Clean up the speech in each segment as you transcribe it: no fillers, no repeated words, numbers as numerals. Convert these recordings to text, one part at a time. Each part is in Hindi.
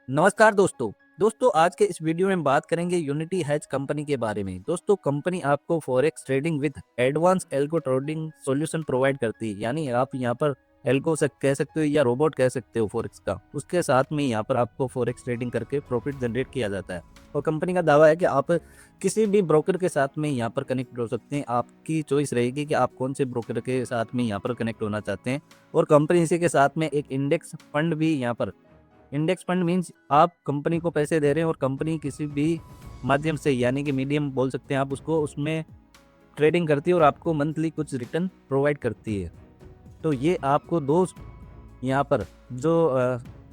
नमस्कार दोस्तों आज के इस वीडियो में हम बात करेंगे यूनिटी हेज कंपनी के बारे में। दोस्तों कंपनी आपको forex trading with advance algo trading solution provide करती है। यानी आप यहां पर एल्गो से कह सकते हो या रोबोट कह सकते हो फॉरेक्स का। उसके साथ में यहां पर आपको फॉरेक्स ट्रेडिंग करके प्रॉफिट जनरेट किया जाता है। और कंपनी का दावा है कि आप किसी भी ब्रोकर के साथ में यहाँ पर कनेक्ट हो सकते हैं। आपकी चॉइस रहेगी कि आप कौन से ब्रोकर के साथ में यहाँ पर कनेक्ट होना चाहते हैं। और कंपनी इसी के साथ में एक इंडेक्स फंड भी यहाँ पर, इंडेक्स फंड मीन्स आप कंपनी को पैसे दे रहे हैं और कंपनी किसी भी माध्यम से यानी कि मीडियम बोल सकते हैं आप उसको, उसमें ट्रेडिंग करती है और आपको मंथली कुछ रिटर्न प्रोवाइड करती है। तो ये आपको दो यहाँ पर जो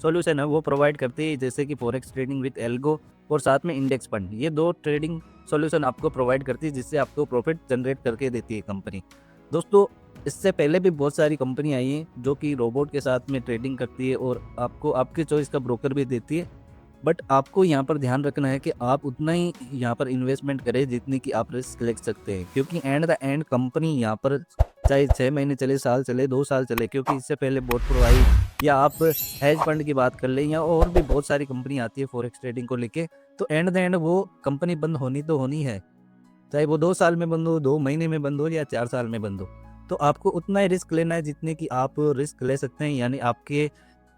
सॉल्यूशन है वो प्रोवाइड करती है, जैसे कि फॉरेक्स ट्रेडिंग विद एल्गो और साथ में इंडेक्स फंड। ये दो ट्रेडिंग सॉल्यूशन आपको प्रोवाइड करती है जिससे आपको प्रॉफिट जनरेट करके देती है कंपनी। दोस्तों इससे पहले भी बहुत सारी कंपनी आई हैं जो कि रोबोट के साथ में ट्रेडिंग करती है और आपको आपके चॉइस का ब्रोकर भी देती है। बट आपको यहाँ पर ध्यान रखना है कि आप उतना ही यहाँ पर इन्वेस्टमेंट करें जितनी कि आप रिस्क ले सकते हैं, क्योंकि एंड द एंड कंपनी यहाँ पर चाहे 6 महीने चले, साल चले, 2 साल चले, क्योंकि इससे पहले बोट प्रो आई, या आप हेज फंड की बात कर लें, या और भी बहुत सारी कंपनी आती है फॉरेक्स ट्रेडिंग को लेके, तो एंड द एंड वो कंपनी बंद होनी तो होनी है। चाहे वो 2 साल में बंद हो, 2 महीने में बंद हो, या 4 साल में बंद हो। तो आपको उतना ही रिस्क लेना है जितने कि आप रिस्क ले सकते हैं, यानी आपके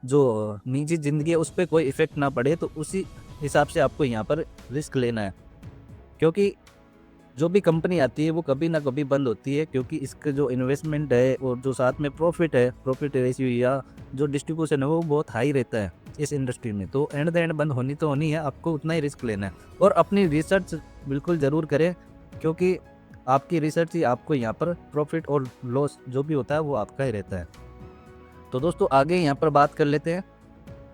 जो निजी ज़िंदगी है उस पर कोई इफ़ेक्ट ना पड़े। तो उसी हिसाब से आपको यहाँ पर रिस्क लेना है, क्योंकि जो भी कंपनी आती है वो कभी ना कभी बंद होती है, क्योंकि इसका जो इन्वेस्टमेंट है और जो साथ में प्रॉफिट है, प्रॉफिट रेशियो या जो डिस्ट्रीब्यूशन है वो बहुत हाई रहता है इस इंडस्ट्री में। तो एंड द एंड बंद होनी तो होनी है, आपको उतना ही रिस्क लेना है और अपनी रिसर्च बिल्कुल ज़रूर करें, क्योंकि आपकी रिसर्च ही आपको यहाँ पर प्रॉफिट और लॉस जो भी होता है वो आपका ही रहता है। तो दोस्तों आगे यहाँ पर बात कर लेते हैं।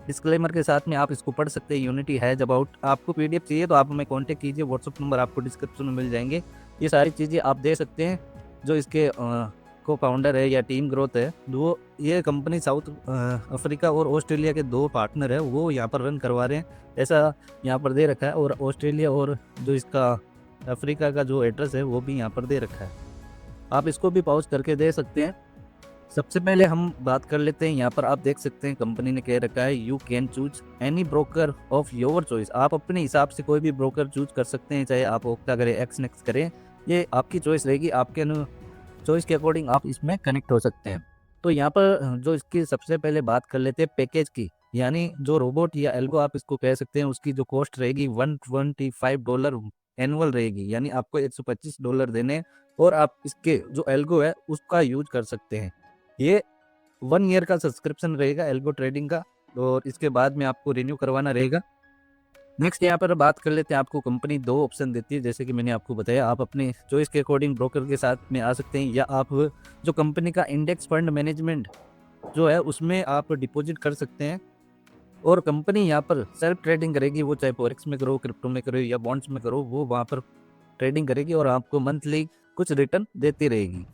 डिस्क्लेमर के साथ में आप इसको पढ़ सकते हैं, यूनिटी हैज अबाउट। आपको पीडीएफ चाहिए तो आप हमें कांटेक्ट कीजिए, व्हाट्सअप नंबर आपको डिस्क्रिप्शन में मिल जाएंगे। ये सारी चीज़ें आप दे सकते हैं। जो इसके को फाउंडर है या टीम ग्रोथ है, वो ये कंपनी साउथ अफ्रीका और ऑस्ट्रेलिया के 2 पार्टनर है वो यहाँ पर रन करवा रहे हैं, ऐसा यहाँ पर दे रखा है। और ऑस्ट्रेलिया और जो इसका अफ्रीका का जो एड्रेस है वो भी यहाँ पर दे रखा है, आप इसको भी पॉज करके दे सकते हैं। सबसे पहले हम बात कर लेते हैं, यहाँ पर आप देख सकते हैं कंपनी ने कह रखा है you can choose any broker of your choice. आप अपने हिसाब से कोई भी ब्रोकर चूज कर सकते हैं, चाहे आप ओक्टा करें, एक्सनेक्स करें, ये आपकी चॉइस रहेगी। आपके चॉइस के अकॉर्डिंग आप इसमें कनेक्ट हो सकते हैं। तो यहाँ पर जो इसकी सबसे पहले बात कर लेते हैं पैकेज की, यानी जो रोबोट या एल्गो आप इसको कह सकते हैं, उसकी जो कॉस्ट रहेगी $125 एनुअल रहेगी। यानी आपको $125 देने और आप इसके जो एल्गो है उसका यूज कर सकते हैं। ये 1 ईयर का सब्सक्रिप्शन रहेगा एल्गो ट्रेडिंग का, और इसके बाद में आपको रिन्यू करवाना रहेगा। नेक्स्ट यहाँ पर बात कर लेते हैं, आपको कंपनी 2 ऑप्शन देती है, जैसे कि मैंने आपको बताया, आप अपने चॉइस के अकॉर्डिंग ब्रोकर के साथ में आ सकते हैं, या आप जो कंपनी का इंडेक्स फंड मैनेजमेंट जो है उसमें आप डिपॉजिट कर सकते हैं। और कंपनी यहाँ पर सेल्फ ट्रेडिंग करेगी, वो चाहे फॉरेक्स में करो, क्रिप्टो में करो या बॉन्ड्स में करो, वो वहाँ पर ट्रेडिंग करेगी और आपको मंथली कुछ रिटर्न देती रहेगी।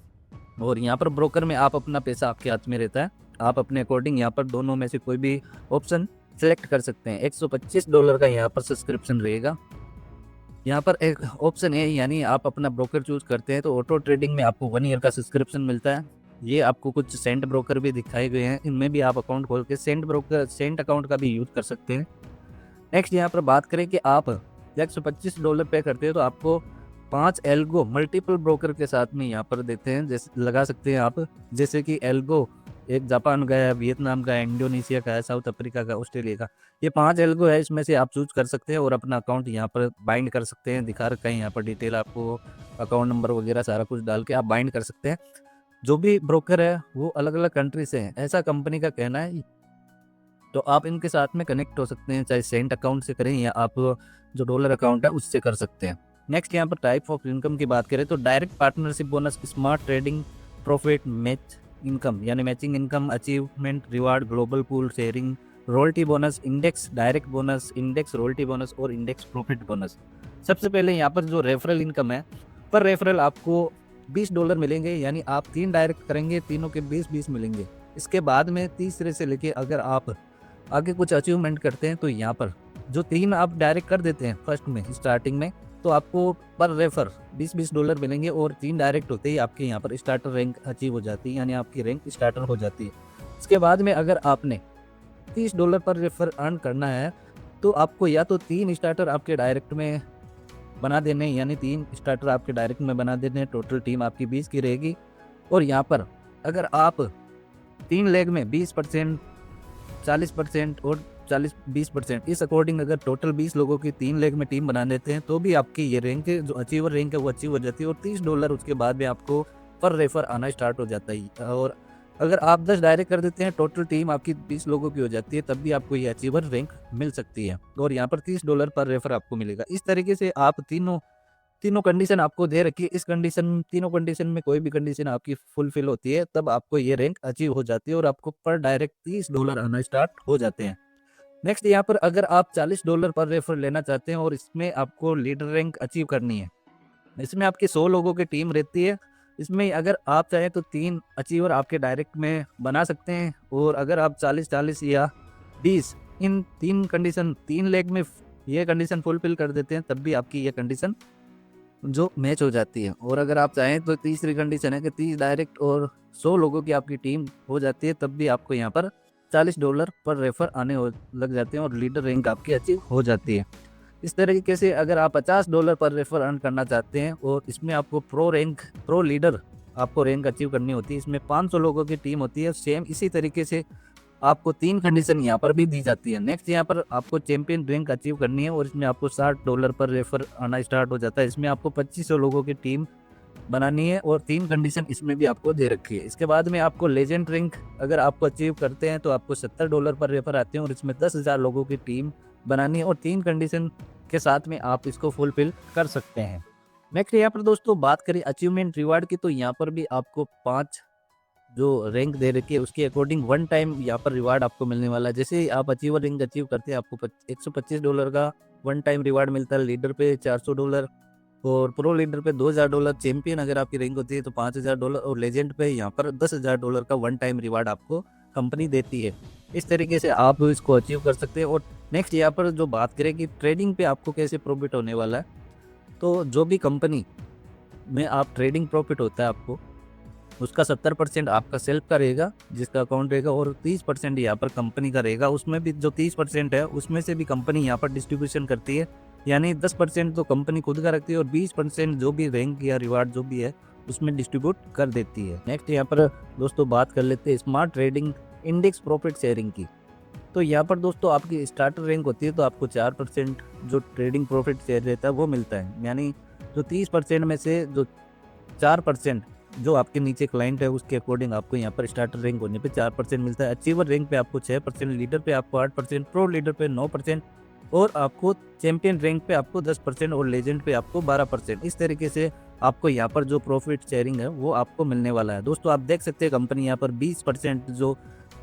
और यहाँ पर ब्रोकर में आप अपना पैसा आपके हाथ में रहता है, आप अपने अकॉर्डिंग यहाँ पर दोनों में से कोई भी ऑप्शन सेलेक्ट कर सकते हैं। $125 का यहाँ पर सब्सक्रिप्शन रहेगा। यहाँ पर एक ऑप्शन है, यानी आप अपना ब्रोकर चूज करते हैं तो ऑटो ट्रेडिंग में आपको 1 ईयर का सब्सक्रिप्शन मिलता है। ये आपको कुछ सेंट ब्रोकर भी दिखाए गए हैं, इनमें भी आप अकाउंट खोल के सेंट अकाउंट का भी यूज कर सकते हैं। नेक्स्ट यहाँ पर बात करें कि आप $125 पे करते हैं तो आपको 5 एल्गो मल्टीपल ब्रोकर के साथ में यहाँ पर देते हैं, जैसे लगा सकते हैं आप, जैसे कि एल्गो एक जापान का है, वियतनाम का है, इंडोनेशिया का है, साउथ अफ्रीका का, ऑस्ट्रेलिया का। ये 5 एल्गो है, इसमें से आप चूज कर सकते हैं और अपना अकाउंट यहाँ पर बाइंड कर सकते हैं। दिखा रखा है यहाँ पर डिटेल, आपको अकाउंट नंबर वगैरह सारा कुछ डाल के आप बाइंड कर सकते हैं। जो भी ब्रोकर है वो अलग अलग कंट्री से हैं, ऐसा कंपनी का कहना है। तो आप इनके साथ में कनेक्ट हो सकते हैं, चाहे सेंट अकाउंट से करें या आप जो डॉलर अकाउंट है उससे कर सकते हैं। नेक्स्ट यहाँ पर टाइप ऑफ इनकम की बात करें तो direct partnership bonus, smart trading, profit match income यानी matching income, achievement reward, global pool sharing, royalty bonus, index direct bonus, index royalty bonus और इंडेक्स प्रॉफिट बोनस। सबसे पहले यहाँ पर जो रेफरल इनकम है, पर रेफरल आपको $20 मिलेंगे, यानी आप 3 डायरेक्ट करेंगे, तीनों के 20-20 मिलेंगे। इसके बाद में तीसरे से लेके अगर आप आगे कुछ अचीवमेंट करते हैं तो यहाँ पर जो 3 आप डायरेक्ट कर देते हैं फर्स्ट में स्टार्टिंग में, तो आपको पर रेफर $20 मिलेंगे, और 3 डायरेक्ट होते ही आपके यहाँ पर स्टार्टर रैंक अचीव हो जाती है, यानी आपकी रैंक स्टार्टर हो जाती है। इसके बाद में अगर आपने $30 पर रेफर अर्न करना है तो आपको या तो 3 स्टार्टर आपके डायरेक्ट में बना देने, यानी 3 स्टार्टर आपके डायरेक्ट में बना देने, टोटल टीम आपकी 20 की रहेगी। और यहाँ पर अगर आप 3 लेग में 20%, 40% और 40-20% इस अकॉर्डिंग अगर टोटल 20 लोगों की 3 लेग में टीम बना देते हैं, तो भी आपकी ये रैंक जो अचीवर रैंक है वो अचीव हो जाती है। और $30 उसके बाद में आपको पर रेफर आना स्टार्ट हो जाता है। और अगर आप 10 डायरेक्ट कर देते हैं, टोटल टीम आपकी 20 लोगों की हो जाती है, तब भी आपको ये अचीवर रैंक मिल सकती है। और यहाँ पर $30 पर रेफर आपको मिलेगा। इस तरीके से आप तीनों तीनों कंडीशन आपको दे रखी है। इस कंडीशन तीनों कंडीशन में कोई भी कंडीशन आपकी फुलफिल होती है, तब आपको ये रैंक अचीव हो जाती है और आपको पर डायरेक्ट $30 आना स्टार्ट हो जाते हैं। नेक्स्ट यहाँ पर अगर आप $40 पर रेफर लेना चाहते हैं और इसमें आपको लीडर रैंक अचीव करनी है, इसमें आपकी 100 लोगों की टीम रहती है। इसमें अगर आप चाहें तो 3 अचीवर आपके डायरेक्ट में बना सकते हैं। और अगर आप 40-40 या 20 इन 3 कंडीशन 3 लेग में ये कंडीशन फुलफिल कर देते हैं, तब भी आपकी ये कंडीशन जो मैच हो जाती है। और अगर आप चाहें तो तीसरी कंडीशन है कि 30 डायरेक्ट और 100 लोगों की आपकी टीम हो जाती है, तब भी आपको यहाँ पर $40 पर रेफर आने लग जाते हैं और लीडर रैंक आपकी अचीव हो जाती है। इस तरीके से अगर आप $50 पर रेफर अर्न करना चाहते हैं और इसमें आपको प्रो लीडर आपको रैंक अचीव करनी होती है, इसमें 500 लोगों की टीम होती है। सेम इसी तरीके से आपको 3 कंडीशन यहाँ पर भी दी जाती है। नेक्स्ट यहाँ पर आपको चैंपियन रैंक अचीव करनी है और इसमें आपको $60 पर रेफर आना स्टार्ट हो जाता है। इसमें आपको 2500 लोगों की टीम बनानी है और 3 कंडीशन इसमें भी आपको दे रखी है। इसके बाद में आपको लेजेंड रैंक अगर आपको अचीव करते हैं तो आपको $70 पर रेफर आते हैं और इसमें 10,000 लोगों की टीम बनानी है और 3 कंडीशन के साथ में आप इसको फुलफिल कर सकते हैं। नेक्स्ट यहाँ पर दोस्तों बात करें अचीवमेंट रिवार्ड की, तो यहाँ पर भी आपको 5 जो रैंक दे रखी है उसके अकॉर्डिंग वन टाइम यहाँ पर रिवार्ड आपको मिलने वाला है। जैसे ही आप अचीवर रैंक अचीव करते हैं, आपको $125 का वन टाइम रिवार्ड मिलता है। लीडर पे $400 और प्रो लीडर पे $2,000। चैंपियन अगर आपकी रैंक होती है तो $5,000 और लेजेंड पे यहाँ पर $10,000 का वन टाइम रिवार्ड आपको कंपनी देती है। इस तरीके से आप इसको अचीव कर सकते हैं। और नेक्स्ट यहाँ पर जो बात करें कि ट्रेडिंग पे आपको कैसे प्रॉफिट होने वाला है, तो जो भी कंपनी में आप ट्रेडिंग प्रॉफिट होता है आपको, उसका 70% आपका सेल्फ का रहेगा जिसका अकाउंट रहेगा और 30% यहाँ पर कंपनी का रहेगा। उसमें भी जो 30% है उसमें से भी कंपनी यहाँ पर डिस्ट्रीब्यूशन करती है, यानी 10% तो कंपनी खुद का रखती है और 20% जो भी रैंक या रिवार्ड जो भी है उसमें डिस्ट्रीब्यूट कर देती है। नेक्स्ट यहाँ पर दोस्तों बात कर लेते हैं smart trading index profit sharing की। तो यहाँ पर दोस्तों आपकी स्टार्टर रैंक होती है तो आपको 4% जो ट्रेडिंग प्रॉफिट शेयर रहता है वो मिलता है, यानी जो 30% में से जो 4% जो आपके नीचे क्लाइंट है उसके अकॉर्डिंग आपको यहाँ पर स्टार्टर रैंक होने पे 4% मिलता है। अचीवर रैंक पे आपको 6%, लीडर पे आपको 8%, प्रो लीडर पे 9% और आपको चैंपियन रैंक पे आपको 10% और लेजेंड पे आपको 12%। इस तरीके से आपको यहाँ पर जो प्रॉफिट शेयरिंग है वो आपको मिलने वाला है। दोस्तों आप देख सकते हैं कंपनी यहाँ पर 20% जो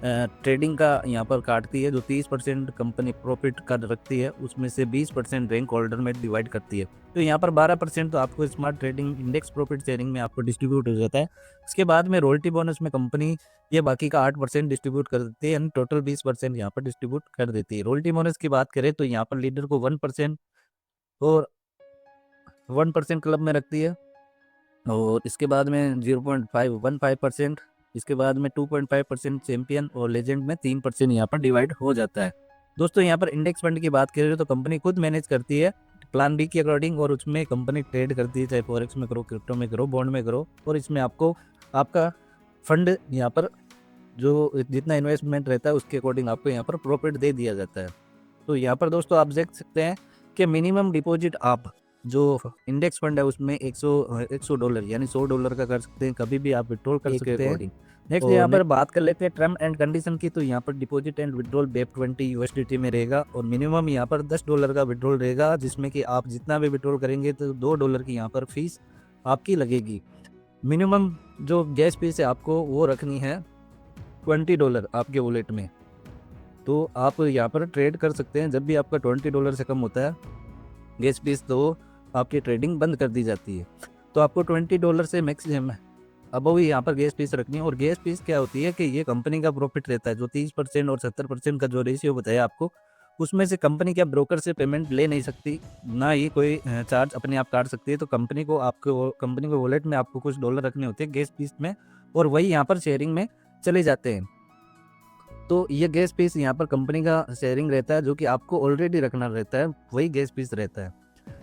ट्रेडिंग का यहाँ पर काटती है, जो 30% कंपनी प्रॉफिट कर रखती है उसमें से 20% रैंक होल्डर में डिवाइड करती है। तो यहाँ पर 12% तो आपको smart trading index profit sharing में आपको डिस्ट्रीब्यूट हो जाता है। उसके बाद में रॉयल्टी बोनस में कंपनी ये बाकी का 8% डिस्ट्रीब्यूट कर देती है, यानी टोटल 20% यहाँ पर डिस्ट्रीब्यूट कर देती है। रॉयल्टी बोनस की बात करें तो यहाँ पर लीडर को 1% और 1% क्लब में रखती है और इसके बाद में 0.515%, इसके बाद में 2.5% चैंपियन और लेजेंड में 3% यहाँ पर डिवाइड हो जाता है। दोस्तों यहाँ पर इंडेक्स फंड की बात करें तो कंपनी खुद मैनेज करती है प्लान बी के अकॉर्डिंग और उसमें कंपनी ट्रेड करती है, चाहे फॉरेक्स में करो, क्रिप्टो में करो, बॉन्ड में करो, और इसमें आपको आपका फंड यहाँ पर जो जितना इन्वेस्टमेंट रहता है उसके अकॉर्डिंग आपको यहाँ पर प्रॉफिट दे दिया जाता है। तो यहाँ पर दोस्तों आप देख सकते हैं कि मिनिमम डिपॉजिट आप जो इंडेक्स फंड है उसमें $100 यानी $100 का कर सकते हैं, कभी भी आप विड्रॉल कर सकते हैं। नेक्स्ट यहाँ पर बात कर लेते हैं टर्म एंड कंडीशन की। तो यहाँ पर deposit and withdrawal BEP20 USDT में रहेगा और मिनिमम यहाँ पर $10 का विड्रॉल रहेगा, जिसमें कि आप जितना भी विड्रॉल करेंगे तो $2 की यहाँ पर फीस आपकी लगेगी। मिनिमम जो गैस फीस है आपको वो रखनी है $20 आपके वॉलेट में। तो आप यहाँ पर ट्रेड कर सकते हैं, जब भी आपका $20 से कम होता है गैस फीस तो आपकी ट्रेडिंग बंद कर दी जाती है। तो आपको $20 से मैक्सिमम अबव ही यहाँ पर गैस फीस रखनी है। और गैस फीस क्या होती है कि ये कंपनी का प्रॉफिट रहता है, जो 30% और 70% का जो रेशियो बताया आपको, उसमें से कंपनी क्या ब्रोकर से पेमेंट ले नहीं सकती, ना ही कोई चार्ज अपने आप काट सकती है। तो कंपनी को आपको कंपनी के वॉलेट में आपको कुछ डॉलर रखने होते हैं गैस फीस में और वही यहाँ पर शेयरिंग में चले जाते हैं। तो ये गैस फीस यहाँ पर कंपनी का शेयरिंग रहता है, जो कि आपको ऑलरेडी रखना रहता है, वही गैस फीस रहता है।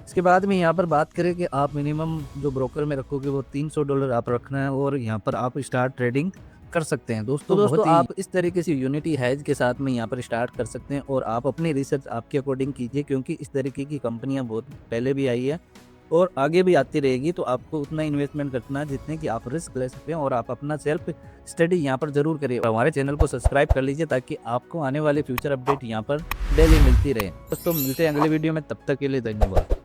इसके बाद में यहाँ पर बात करें कि आप मिनिमम जो ब्रोकर में रखोगे वो $300 आप रखना है और यहाँ पर आप स्टार्ट ट्रेडिंग कर सकते हैं। दोस्तों आप इस तरीके से यूनिटी हेज के साथ में यहाँ पर स्टार्ट कर सकते हैं और आप अपनी रिसर्च आपके अकॉर्डिंग कीजिए, क्योंकि इस तरीके की कंपनियाँ बहुत पहले भी आई है और आगे भी आती रहेगी। तो आपको उतना इन्वेस्टमेंट करना है जितने कि आप रिस्क ले सकते हैं और आप अपना सेल्फ स्टडी यहाँ पर जरूर करिए। हमारे चैनल को सब्सक्राइब कर लीजिए ताकि आपको आने वाले फ्यूचर अपडेट यहाँ पर डेली मिलती रहे। दोस्तों मिलते हैं अगले वीडियो में, तब तक के लिए धन्यवाद।